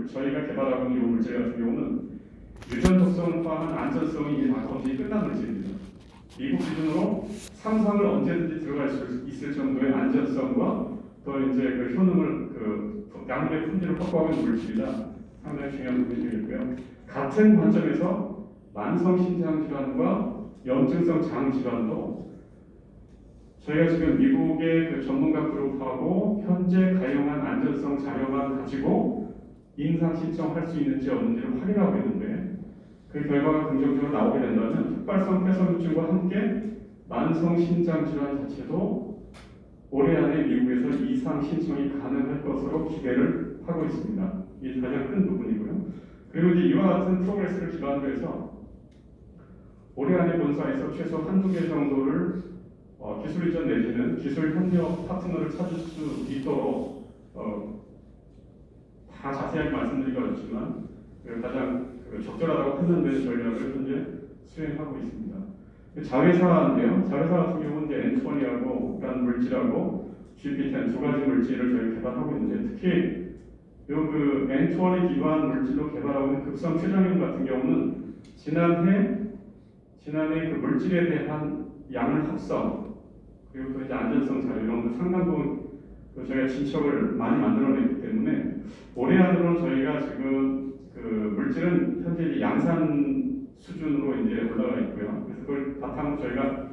저희가 개발하고 있는 이 물질 같은 경우는 유전 독성을 포함한 안전성이 이미 다 검증이 끝난 물질입니다. 미국 기준으로 삼성을 언제든지 들어갈 수 있을 정도의 안전성과 또 이제 그 효능을 양분의 품질을 확보하고 있는 물질이라 상당히 중요한 부분이 되겠고요. 같은 관점에서 만성 신장 질환과 염증성 장 질환도 저희가 지금 미국의 그 전문가 그룹하고 현재 가용한 안전성 자료만 가지고 임상 신청할 수 있는지 없는지를 확인하고 있는데 그 결과가 긍정적으로 나오게 된다면 흑발성 폐섬유증과 함께 만성 신장 질환 자체도 올해 안에 미국에서 이상 신청이 가능할 것으로 기대를 하고 있습니다. 이게 가장 큰 부분이고요. 그리고 이제 이와 같은 프로그레스를 기반으로 해서 올해 안에 본사에서 최소 한두 개 정도를 기술 이전 내지는 기술 협력 파트너를 찾을 수 있도록 다 자세하게 말씀드리기가 어렵지만 가장 적절하다고 판단되는 전략을 현재 수행하고 있습니다. 자회사인데요. 자회사 같은 경우는 이제 N20하고 라는 물질하고 GP10 두 가지 물질을 저희 개발하고 있는데 특히 그 N20에 기반 물질로 개발하고 있는 급성 췌장염 같은 경우는 지난해 그 물질에 대한 약물 합성 그리고 또 이제 안전성 자료 이런 거 상당 부분 저희가 진척을 많이 만들어냈기 때문에 올해 안으로 저희가 지금 그 물질은 현재 이제 양산 수준으로 이제 올라가 있고요. 그래서 그걸 바탕으로 저희가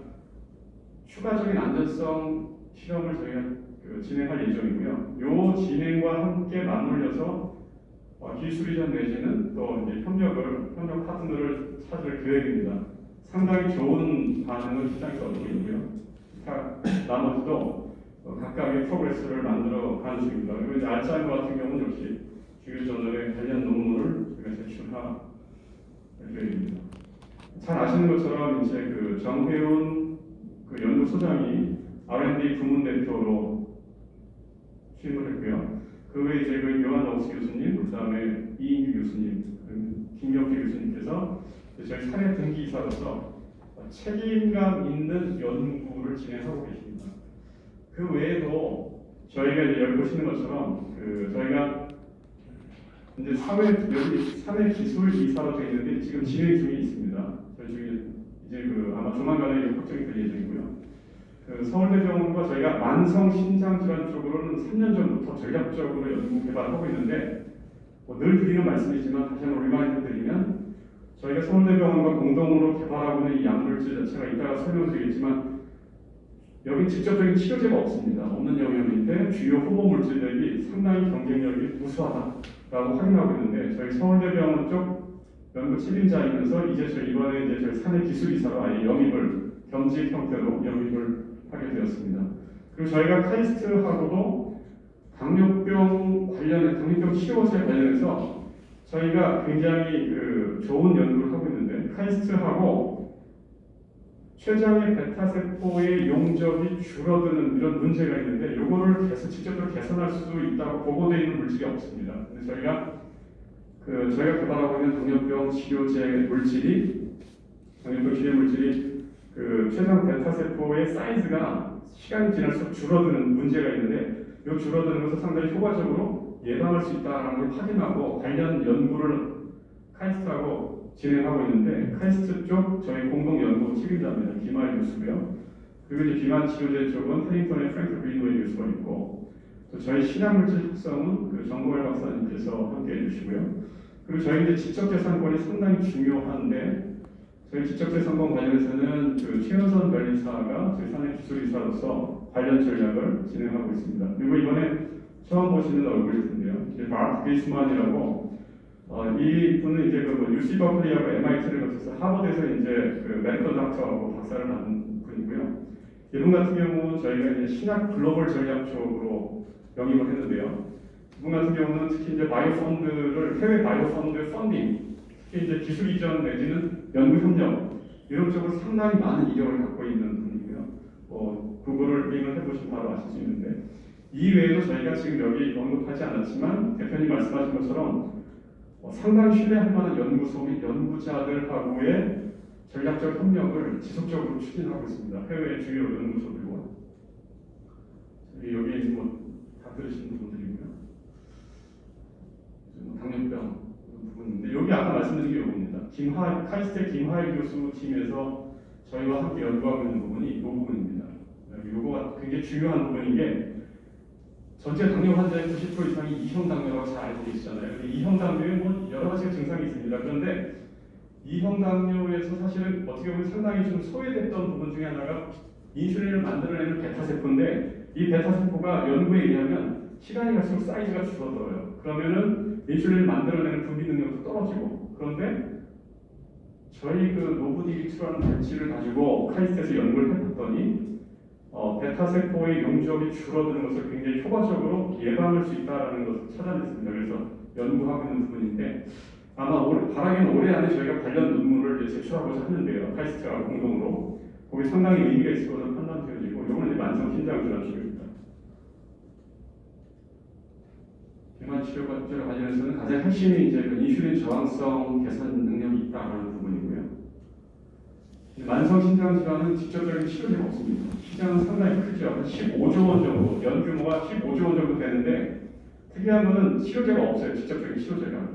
추가적인 안전성 실험을 저희가 진행할 예정이고요. 이 진행과 함께 맞물려서 기술 이전 내지는 또 이제 협력 파트너를 찾을 계획입니다. 상당히 좋은 반응을 시장에서 얻고 있고요. 나머지도 각각의 프로그레스를 만들어 가는 중입니다. 그리고 이제 알츠하이머 같은 경우는 역시 주요 저널에 관련 논문을 저희가 제출할 계획입니다. 잘 아시는 것처럼 이제 그 정회훈 그 연구소장이 R&D 부문 대표로 취임을 했고요. 그 외에 이제 그 요한 옥스 교수님, 그 다음에 이인규 교수님, 김경태 교수님께서 저희 사례 등기이사로서 책임감 있는 연구를 진행하고 계십니다. 그 외에도 저희가 이제 여기 보시는 것처럼 저희가 이제 사회 기술 이사로 되어 있는데 지금 진행 중에 있습니다. 저희 중에 이제 아마 조만간에 확정이 될 예정이고요. 서울대병원과 저희가 만성 신장 질환 쪽으로는 3년 전부터 전략적으로 연구 개발하고 있는데 늘 드리는 말씀이지만 다시 한번 리마인드 드리면 저희가 서울대병원과 공동으로 개발하고 있는 이 약물질 자체가 이따가 설명드리겠지만 여기 직접적인 치료제가 없습니다. 없는 영역인데 주요 후보 물질 대비 상당히 경쟁력이 우수하다라고 확인하고 있는데 저희 서울대병원 쪽 연구 책임자이면서 이번에 저희 사내 기술이사로 아예 영입을 겸직 형태로 영입을 하게 되었습니다. 그리고 저희가 카이스트하고도 당뇨병 치료제 관련해서 저희가 굉장히 좋은 연구를 하고 있는데 카이스트하고 췌장의 베타세포의 용적이 줄어드는 이런 문제가 있는데 이거를 직접적으로 개선할 수 있다고 보고되어 있는 물질이 없습니다. 근데 저희가 개발하고 있는 당뇨병 치료제 물질이 췌장 베타세포의 사이즈가 시간이 지날수록 줄어드는 문제가 있는데 이 줄어드는 것을 상당히 효과적으로 예방할 수 있다는 걸 확인하고 관련 연구를 카이스트하고 진행하고 있는데 카이스트 쪽 저희 공동 연구 책임자입니다. 김하일 교수고요. 그리고 이제 비만 치료제 쪽은 해링턴의 프랭크 그린웨이 교수가 있고 또 저희 신약물질 특성은 정보열 박사님께서 함께 해주시고요. 그리고 저희 이제 지적재산권이 상당히 중요한데 저희 지적재산권 관련해서는 최은선 변리사가 저희 사내 기술이사로서 관련 전략을 진행하고 있습니다. 그리고 이번에 처음 보시는 얼굴일 텐데요. 이제 마크 게이스만이라고 이 분은 이제 UC 버클리하고 MIT를 거쳐서 하버드에서 이제 메디컬 닥터하고 박사를 받은 분이고요. 이분 같은 경우는 저희가 이제 신약 글로벌 전략 쪽으로 영입을 했는데요. 이분 같은 경우는 특히 이제 해외 바이오 펀드 펀딩, 특히 이제 기술 이전 내지는 연구 협력 이런 쪽으로 상당히 많은 이력을 갖고 있는 분이고요. 구글을 링을 해보시면 바로 아실 수 있는데 이 외에도 저희가 지금 여기 언급하지 않았지만 대표님 말씀하신 것처럼 상당히 신뢰할 만한 연구소 및 연구자들하고의 전략적 협력을 지속적으로 추진하고 있습니다. 해외 주요 연구소들과 여기 다 들으시는 분들이고요. 카이스트 김하일 교수 팀에서 저희와 함께 연구하고 있는 부분이 이 부분입니다. 이거가 굉장히 중요한 부분인 게 전체 당뇨 환자의 90% 이상이 2형 당뇨라고 잘 알고 계시잖아요. 2형 당뇨에 뭐 여러 가지 증상이 있습니다. 그런데 2형 당뇨에서 사실은 어떻게 보면 상당히 좀 소외됐던 부분 중에 하나가 인슐린을 만들어내는 베타세포인데 이 베타세포가 연구에 의하면 시간이 갈수록 사이즈가 줄어들어요. 그러면은 인슐린을 만들어내는 분비 능력도 떨어지고 그런데 저희 그 노브디빅2라는 배치를 가지고 카이스트에서 연구를 해봤더니 베타세포의 용적이 줄어드는 것을 굉장히 효과적으로 예방할 수 있다는 것을 찾아냈습니다. 그래서 연구하고 있는 부분인데 아마 바라기는 올해 안에 저희가 관련 논문을 제출하고자 하는데요. 카이스트와 공동으로 거기 상당히 의미가 있을 것으로 판단되어지고 이거는 이제 만성신장질환 치료입니다. 비만 치료 관련해서는 가장 핵심이 이제 그 인슐린 저항성 개선 능력이 있다는 부분이고요. 만성신장 질환은 직접적인 치료제가 없습니다. 시장은 상당히 크죠. 15조 원 정도, 연규모가 15조 원 정도 되는데 특이한 것은 치료제가 없어요. 직접적인 치료제가.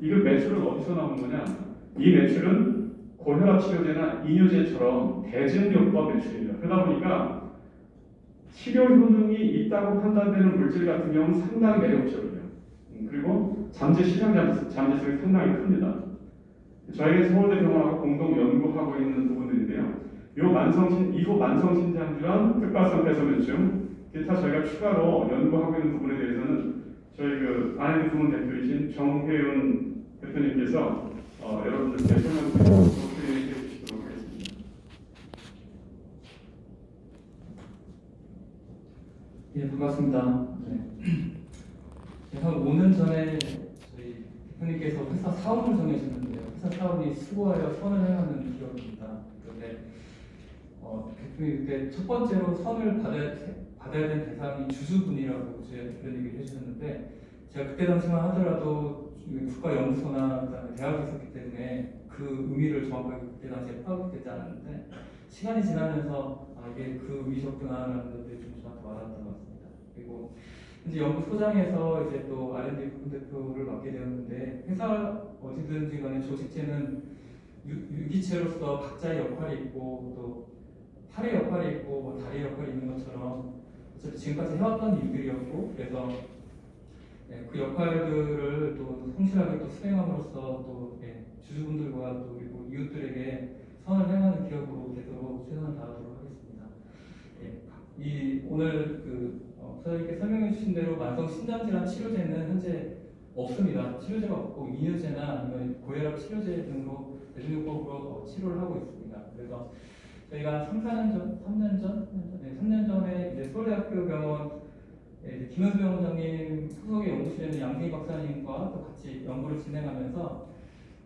이거 매출은 어디서 나온 거냐? 이 매출은 고혈압 치료제나 이뇨제처럼 대증요법 매출입니다. 그러다 보니까 치료 효능이 있다고 판단되는 물질 같은 경우는 상당히 매력적이에요. 그리고 잠재 잠재성이 상당히 큽니다. 저희가 서울대병원하고 공동 연구하고 있는 부분들인데요. 이후 만성신장질환, 특발성 폐소면증, 기타 저희가 추가로 연구하고 있는 부분에 대해서는 저희 그 R&D 부문 대표이신 정혜윤 대표님께서 여러분들께 설명드리도록 해주시도록 하겠습니다. 예, 반갑습니다. 네. 한 5년 전에 저희 대표님께서 회사 사원을 정해주셨는데요. 회사 사원이 수고하여 선을 행하는 기업입니다. 그런데 대표님 그때 첫 번째로 선을 받아야 되는 대상이 주주분이라고 제 대표님이 해주셨는데 제가 그때 당시만 하더라도 국가연구소나 그다음에 대학에 있었기 때문에 그 의미를 정확하게 그때 당시에 파악되지 않았는데 시간이 지나면서 이게 그 의미셨구나라는 것들이 좀 저한테 와닿았던 것 같습니다. 그리고 이제 연구소장에서 이제 또 R&D 부분대표를 맡게 되었는데 회사 어디든지 간에 조직체는 유기체로서 각자의 역할이 있고 또 팔의 역할이 있고 뭐 다리의 역할이 있는 것처럼 어차피 지금까지 해왔던 일들이었고 그래서 그 역할들을 또 성실하게 또 수행함으로써 또 주주분들과 또 그리고 이웃들에게 선을 행하는 기업으로 되도록 최선을 다하도록 하겠습니다. 이 오늘 소장님께 설명해 주신 대로 만성신장질환 치료제는 현재 없습니다. 치료제가 없고 이뇨제나 아니면 고혈압 치료제 등으로 대중요법으로 치료를 하고 있습니다. 그래서 저희가 3년 전에 이제 서울대학교 병원 김현수 병원장님 소속의 연구실에 있는 양승희 박사님과 또 같이 연구를 진행하면서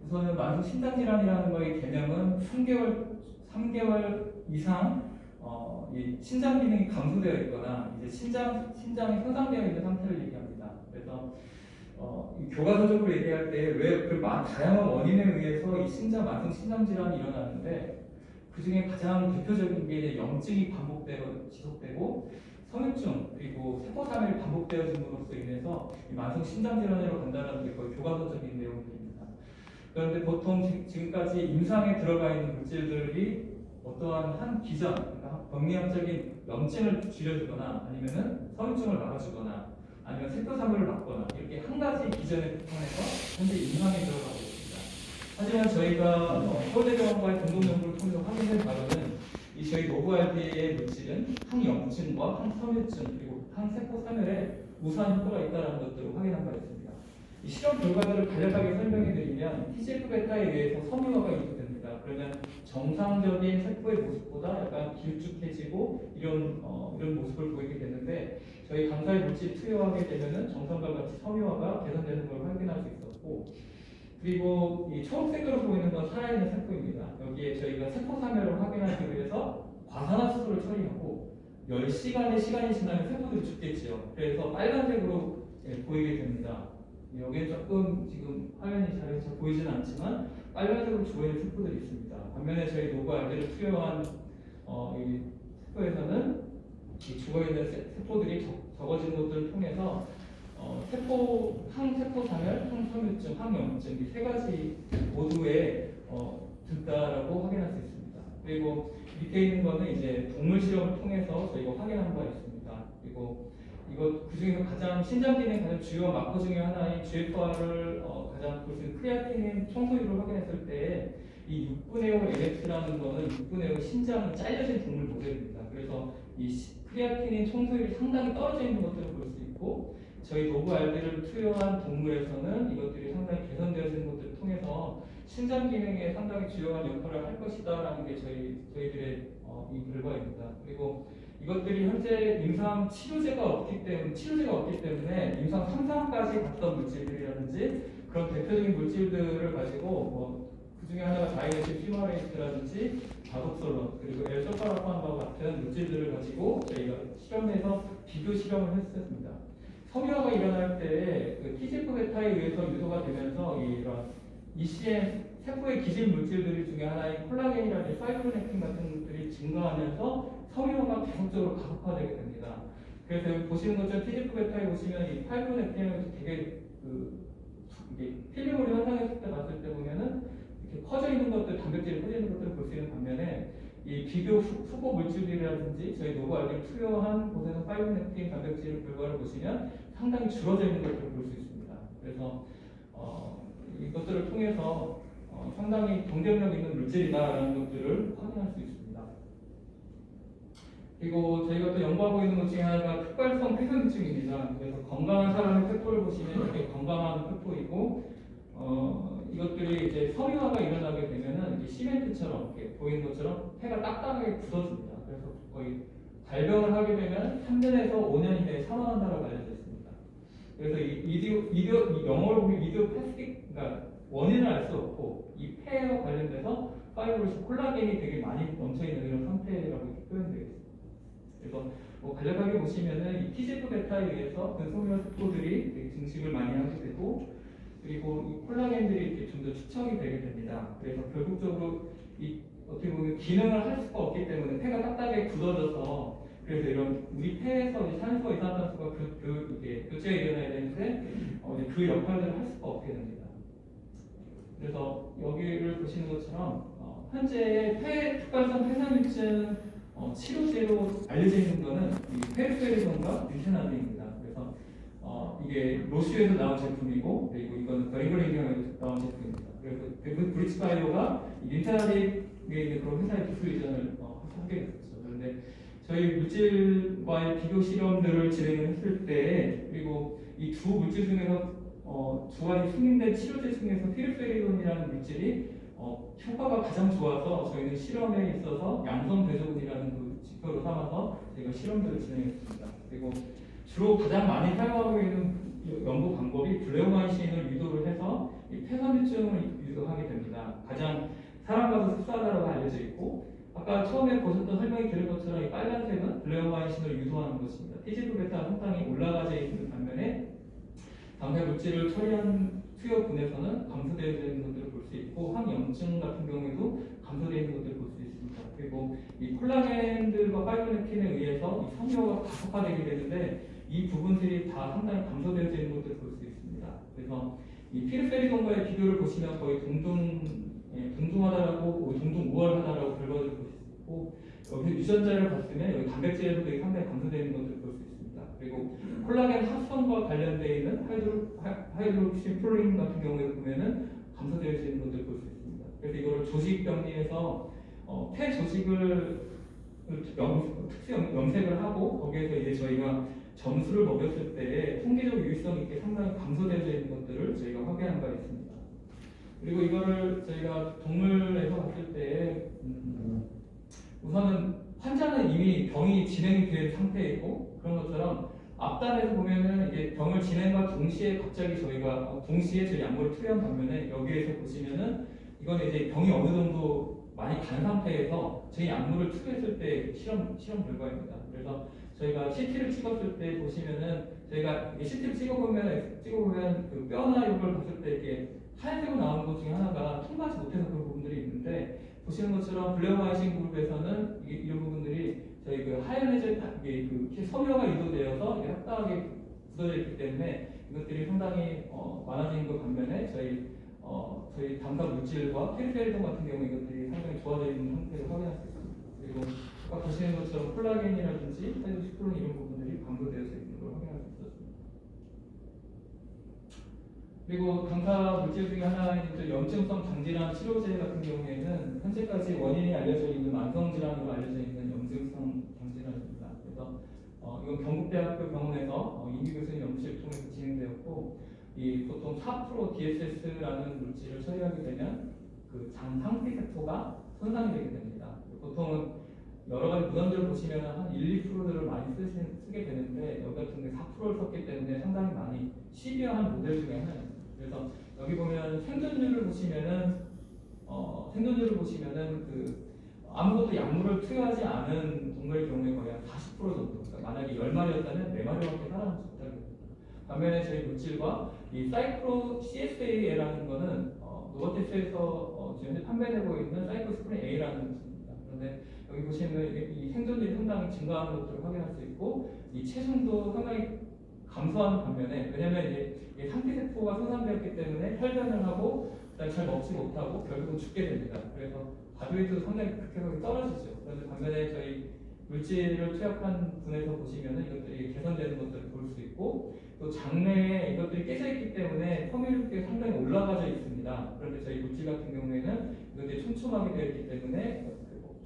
우선은 만성신장질환이라는 거의 개념은 3개월 이상 이 신장 기능이 감소되어 있거나 이제 신장이 손상되어 있는 상태를 얘기합니다. 그래서 교과서적으로 얘기할 때 왜 그 다양한 원인에 의해서 이 만성 신장 질환이 일어나는데 그 중에 가장 대표적인 게 이제 염증이 반복되고 지속되고 성유증 그리고 세포사멸이 반복되어짐으로써 인해서 이 만성 신장 질환으로 간다는 게 거의 교과서적인 내용들입니다. 그런데 보통 지금까지 임상에 들어가 있는 물질들이 어떠한 한 기전, 그러니까 병리학적인 염증을 줄여주거나 아니면은 성유증을 막아주거나 아니면 세포사멸을 막거나 이렇게 한 가지 기전에 한해서 현재 임상에 들어가고 있습니다. 하지만 저희가 서울대병원과의 공동연구를 통해서 확인된 바로는 이 저희 노브알디의 물질은 항염증과 항섬유증 그리고 항세포사멸에 우수한 효과가 있다는 것들을 확인한 바 있습니다. 이 실험 결과들을 간략하게 설명해드리면 TGF-베타에 의해서 섬유화가 이루어집니다. 그러면 정상적인 세포의 모습보다 약간 길쭉해지고 이런 모습을 보이게 되는데 저희 강사의 물질 투여하게 되면은 정상과 같이 섬유화가 개선되는 걸 확인할 수 있었고 그리고 이 초록색으로 보이는 건 살아있는 세포입니다. 여기에 저희가 세포사멸을 확인하기 위해서 과산화수소를 처리하고 10시간의 시간이 지나면 세포들이 죽겠지요. 그래서 빨간색으로 보이게 됩니다. 여기에 조금 지금 화면이 잘 보이지는 않지만 빨간색으로 주어있는 세포들이 있습니다. 반면에 저희 노브알디를 투여한 이 세포에서는 이 죽어있는 세포들이 적어진 것들을 통해서 항세포 사멸, 항섬유증, 항염증 이 세 가지 모두에 든다라고 확인할 수 있습니다. 그리고 밑에 있는 거는 이제 동물 실험을 통해서 저희가 확인한 바가 있습니다. 그리고 이거 그 중에서 가장 신장 기능 가장 주요 마커 중에 하나인 GFR을 가장 볼 수 있는 크레아티닌 청소율을 확인했을 때 이 6분의 5 LX라는 거는 6분의 5 신장은 잘려진 동물 모델입니다. 그래서 이 크레아티닌 청소율이 상당히 떨어져 있는 것들을 볼 수 있고 저희 노브 알드를 투여한 동물에서는 이것들이 상당히 개선되어지는 것들을 통해서 신장 기능에 상당히 주요한 역할을 할 것이다라는 게 저희들의 이 결과입니다. 그리고 이것들이 현재 임상 치료제가 없기 때문에 임상 3상까지 갔던 물질들이라든지 그런 대표적인 물질들을 가지고 그 중에 하나가 다이에틱 퓨마레이트라든지 다독솔론 그리고 엘소파라판과 같은 물질들을 가지고 저희가 실험에서 비교 실험을 했습니다. 섬유화가 일어날 때 그 TGF-베타에 의해서 유도가 되면서 이런 ECM 세포의 기질 물질들 중에 하나인 콜라겐이라든지 파이브로넥틴 같은 것들이 증가하면서 섬유화가 계속적으로 가속화되게 됩니다. 그래서 여기 보시는 것처럼 TGF-베타에 보시면 이 파이브로넥틴은 되게 이게 필름으로 현상했을 때 봤을 때 보면은 이렇게 커져 있는 것들, 단백질이 커져 있는 것들을 볼 수 있는 반면에 이 비교 후보 물질들이라든지 저희 노브 알드를 투여한 곳에서 파이브로넥틴 단백질 결과를 보시면 상당히 줄어져 있는 것들을 볼 수 있습니다. 그래서 이것들을 통해서 상당히 경쟁력 있는 물질이다라는 것들을 확인할 수 있습니다. 그리고 저희가 또 연구하고 있는 것 중에 하나가 특발성 폐선증입니다. 그래서 건강한 사람의 폐포를 보시면 이렇게 건강한 폐포이고 이것들이 이제 섬유화가 일어나게 되면은 이렇게 시멘트처럼 이렇게 보이는 것처럼 폐가 딱딱하게 굳어집니다. 그래서 거의 발병을 하게 되면 3년에서 5년 이내에 사망한다고 알려져 있습니다. 그래서 이 영어로 보면 이디오패스틱, 그러니까 원인을 알 수 없고 이 폐와 관련돼서 파이브로스 콜라겐이 되게 많이 넘쳐 있는 이런 상태라고 표현되어 있습니다. 그래서 간략하게 보시면은 이 TGF-베타에 의해서 근섬유 세포들이 되게 증식을 많이 하게 되고 그리고 이 콜라겐들이 이렇게 좀 더 축적이 되게 됩니다. 그래서 결국적으로 이 어떻게 보면 기능을 할 수가 없기 때문에 폐가 딱딱하게 굳어져서 그래서 이런 우리 폐에서 이제 산소, 이산화탄소가 이게 교체가 일어나야 되는데 그 역할들을 할 수가 없게 됩니다. 그래서 여기를 보시는 것처럼 현재 특발성 폐섬유증 치료제로 알려져 있는 것은 이 페르페리돈과 류테나딘입니다. 그래서 이게 로슈에서 나온 제품이고 그리고 이거는 베링거링에서 나온 제품입니다. 그래서 대부분 브리츠바이오가 류테나딘에 있는 그런 회사의 기술 이전을 하게 됐었죠. 그런데 저희 물질과의 비교 실험들을 진행했을 때 그리고 이 두 물질 중에서 두 가지 승인된 치료제 중에서 피르페리돈이라는 물질이 효과가 가장 좋아서 저희는 실험에 있어서 양성 대조군이라는 그 지표로 삼아서 저희가 실험들을 진행했습니다. 그리고 주로 가장 많이 사용하고 있는 연구 방법이 블레오마이신을 유도를 해서 이 폐섬유증을 유도하게 됩니다. 가장 사람과도 흡사하다고 알려져 있고 아까 처음에 보셨던 설명이 드린 것처럼 이 빨간색은 블레오마이신을 유도하는 것입니다. TGF-베타 성당이 올라가져 있는 반면에 방사 물질을 처리한 투여군에서는 감소되어 있는 것들을 볼 수 있고 항염증 같은 경우에도 감소되어 있는 것들을 볼 수 있습니다. 그리고 이 콜라겐들과 파이브로넥틴에 의해서 이 섬유화가 가속화되게 되는데 이 부분들이 다 상당히 감소되어 있는 것들을 볼 수 있습니다. 그래서 이 피르페리돈과의 비교를 보시면 거의 동등하다라고 동등우월하다라고 결과를 볼 수 있고 여기 유전자를 봤으면 여기 단백질에서도 상당히 감소되는 것들을 볼 수 있습니다. 그리고 콜라겐 합성과 관련되어 있는 하이드록시프로린 같은 경우에 보면은 감소되어 있는 것들을 볼 수 있습니다. 그래서 이거를 조직 병리에서 폐 조직을 특수 염색을 하고 거기에서 이제 저희가 점수를 먹였을 때 통계적 유의성 있게 상당히 감소되어 있는 것들을 저희가 확인한 바가 있습니다. 그리고 이거를 저희가 동물에서 봤을 때 우선은 환자는 이미 병이 진행이 된 상태이고 그런 것처럼 앞단에서 보면은 이게 병을 진행과 동시에 갑자기 저희가 동시에 저희 약물을 투여한 반면에 여기에서 보시면은 이건 이제 병이 어느 정도 많이 간 상태에서 저희 약물을 투여했을 때 실험 결과입니다. 그래서 저희가 CT를 찍었을 때 보시면은 저희가 CT를 찍어보면 그 뼈나 이걸 봤을 때 이게 하얀색으로 나오는 것 중에 하나가 통과하지 못해서 그런 부분들이 있는데 보시는 것처럼 블레오마이신 그룹에서는 이런 부분들이 저희 그 하얀색 이게 그 섬유화가 유도되어서 이게 딱딱하게 굳어져 있기 때문에 이것들이 상당히 많아진 것 반면에 저희 담가 물질과 페리페리돔 같은 경우 이것들이 상당히 좋아져 있는 상태를 확인할 수 있습니다. 그리고 아까 보시는 것처럼 콜라겐이라든지 사이토시클론 이런 부분들이 강조되어져 있는 걸 확인할 수 있었습니다. 그리고 당사 물질 중에 하나인 염증성 장질환 치료제 같은 경우에는 현재까지 원인이 알려져 있는 만성 질환으로 알려져 있는 염증성 장질환입니다. 그래서 이건 경북대학교 병원에서 이미 교수님 연구실을 통해서 진행되었고, 이 보통 4% DSS라는 물질을 처리하게 되면 그 장 상피 세포가 손상이 되게 됩니다. 보통은 여러 가지 무덤들을 보시면 한 1, 2%들을 많이 쓰게 되는데 여기 같은 게 4%를 썼기 때문에 상당히 많이 시비어한 모델 중에 하나입니다. 그래서 여기 보면 생존율을 보시면은 그 아무것도 약물을 투여하지 않은 동물의 경우에 거의 한 40% 정도. 그러니까 만약에 10마리였다면 4마리밖에 살아남지 못하게 됩니다. 반면에 저희 물질과 이 사이클로 CSA라는 거는 노바테스에서 지금 현재 판매되고 있는 사이클로스프린 A라는 물질입니다. 그런데 여기 보시면 이 생존율이 상당히 증가하는 것들을 확인할 수 있고, 이 체중도 상당히 감소하는 반면에, 왜냐하면 이제 상피세포가 손상되었기 때문에 혈변을 하고 그다음에 잘 먹지 못하고 결국은 죽게 됩니다. 그래서 바디웨이트도 상당히 급격하게 떨어지죠. 그런데 반면에 저희 물질을 투약한 분에서 보시면은 이것들이 개선되는 것들을 볼 수 있고, 또 장내에 이것들이 깨져 있기 때문에 퍼밀率가 상당히 올라가져 있습니다. 그런데 저희 물질 같은 경우에는 이것들이 촘촘하게 되어 있기 때문에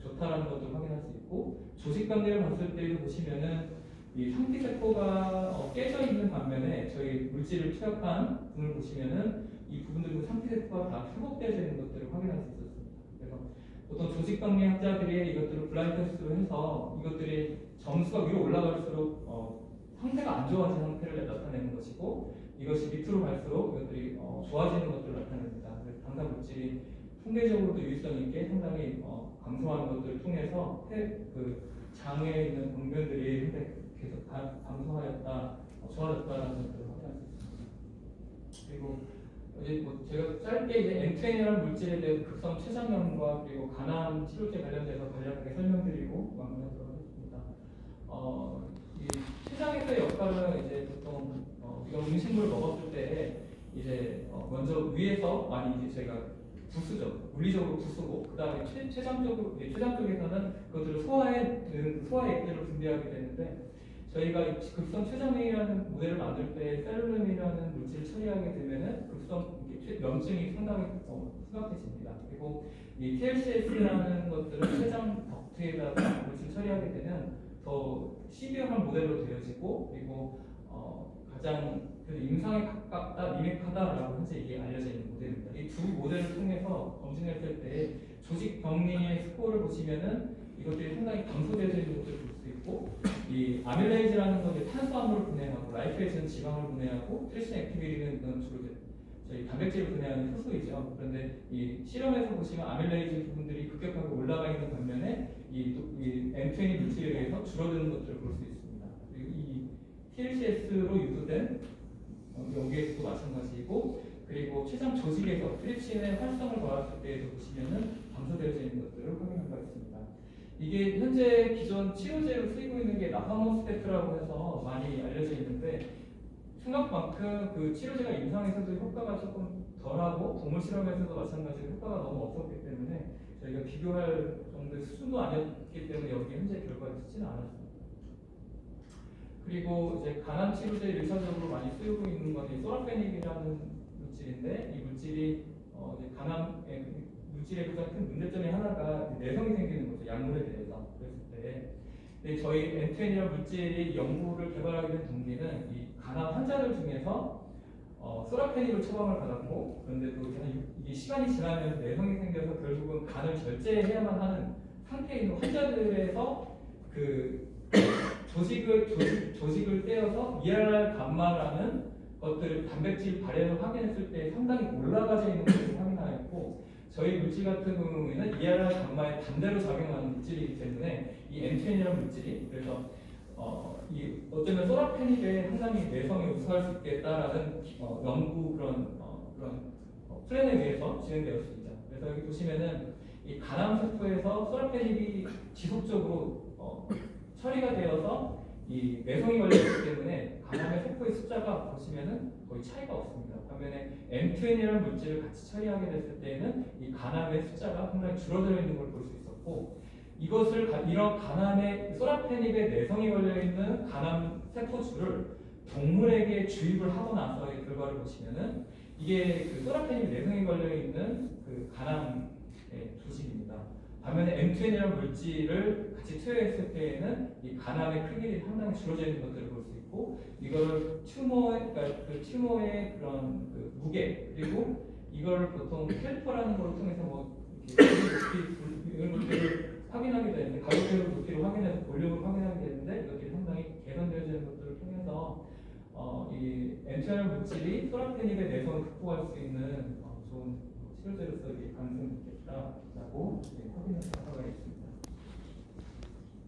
좋다라는 것도 확인할 수 있고, 조직 관계를 봤을 때도 보시면은 이 상피세포가 깨져 있는 반면에 저희 물질을 투약한 분을 보시면은 이 부분들도 상피세포가 다 회복되어 있는 것들을 확인할 수 있었습니다. 그래서 보통 조직방리학자들이 이것들을 블라인드 테스트로 해서 이것들이 점수가 위로 올라갈수록 상태가 안 좋아진 상태를 나타내는 것이고, 이것이 밑으로 갈수록 이것들이 좋아지는 것들을 나타냅니다. 그래서 당사 물질이 통계적으로도 유의성 있게 상당히 감소하는 것들을 통해서 그 장에 있는 병변들이 계속 감소하였다, 좋아졌다라는 것들을 확인할 수 있습니다. 그리고 이제 뭐 제가 짧게 이제 엔트엔이라는 물질에 대해서 극성 췌장염과 그리고 간암 치료제 관련돼서 간략하게 설명드리고 마무리하도록 하겠습니다. 이 췌장에서의 역할은 이제 보통 우리가 음식물을 먹었을 때 이제 먼저 위에서 많이 이제 저희가 부수죠. 물리적으로 부수고 그 다음에 췌장 쪽에서는 그것들을 소화액들을 분비하게 되는데, 저희가 급성 췌장염이라는 모델을 만들 때 셀룰럼이라는 물질을 처리하게 되면은 급성 염증이 상당히 심각해집니다. 그리고 이 TLCS라는 것들은 췌장 덕트에다가 물질 처리하게 되면 더 시비어한 모델로 되어지고, 그리고 가장 임상에 가깝다, 미믹하다라고 현재 이게 알려져 있는 모델입니다. 이 두 모델을 통해서 검증했을 때 조직 병리의 스코어를 보시면은 이것들이 상당히 감소되어 있는 것을 볼 수 있고, 이 아밀레이즈라는 건 탄수화물을 분해하고, 라이페이즈는 지방을 분해하고, 트리신 액티비티는 주로 저희 단백질을 분해하는 효소이죠. 그런데 이 실험에서 보시면 아밀레이즈 부분들이 급격하게 올라가 있는 반면에 이 M20 물질에 의해서 줄어드는 것들을 볼 수 있습니다. 그리고 이 TLCS로 유도된 여기에서도 마찬가지이고, 그리고 췌장 조직에서 트립신의 활성을 더했을 때에도 보시면은 감소되어져 있는 것들을 확인할 수 있습니다. 이게 현재 기존 치료제로 쓰이고 있는 게 나파모스테트라고 해서 많이 알려져 있는데, 생각만큼 그 치료제가 임상에서도 효과가 조금 덜하고 동물 실험에서도 마찬가지로 효과가 너무 없었기 때문에 저희가 비교할 정도의 수준도 아니었기 때문에 여기 현재 결과를 듣지는 않았습니다. 그리고 이제 간암 치료제 일차적으로 많이 쓰이고 있는 건 소라페닉이라는 물질인데, 이 물질이 이제 간암의 물질의 가장 큰 문제점이 하나가 내성이 생기는 거죠. 약물에 대해서. 그랬을 때. 근데 저희 엔트엔이라는 물질이 연구를 개발하게 된 동기는 이 간암 환자들 중에서 소라페닉을 처방을 받았고, 그런데 또 이게 시간이 지나면 내성이 생겨서 결국은 간을 절제해야만 하는 상태에 있는 환자들에서 그 조직을 떼어서 ER 감마라는 것들을 단백질 발현을 확인했을 때 상당히 올라가져 있는 것을 확인하였고, 저희 물질 같은 경우에는 ER 감마에 반대로 작용하는 물질이기 때문에 이 M10이라는 물질이 그래서 어쩌면 소라페닉에 상당히 내성에 우수할 수 있겠다라는 연구 그런 플랜에 의해서 진행되었습니다. 그래서 여기 보시면은 이 간암 세포에서 소라페닉이 지속적으로 처리가 되어서 이 내성이 걸려있기 때문에 간암의 세포의 숫자가 보시면은 거의 차이가 없습니다. 반면에 M2N이라는 물질을 같이 처리하게 됐을 때에는 이 간암의 숫자가 상당히 줄어들어 있는 걸 볼 수 있었고, 이것을 이런 간암의 소라페닙에 내성이 걸려있는 간암 세포줄을 동물에게 주입을 하고 나서의 결과를 보시면은 이게 그 소라페닙 내성이 걸려있는 그 간암의 조직입니다. 반면에 M2N이라는 물질을 같이 투여했을 때에는 이 간암의 크기들이 상당히 줄어져 있는 것들을 볼 수 있고, 이거를 그러니까 그 튜머의 그런 그 무게, 그리고 이거를 보통 캘퍼라는 걸 통해서 뭐 이렇게 이런 것들을 확인하게 되는데, 가격표를 높이를 확인해서 볼륨을 확인하게 되는데, 이것들이 상당히 개선되어지는 것들을 통해서 이 M2N 물질이 소라페닙의 내성을 극복할 수 있는 좋은 치료제로서 가능성이 있겠다라고 확인할 수가 있습니다.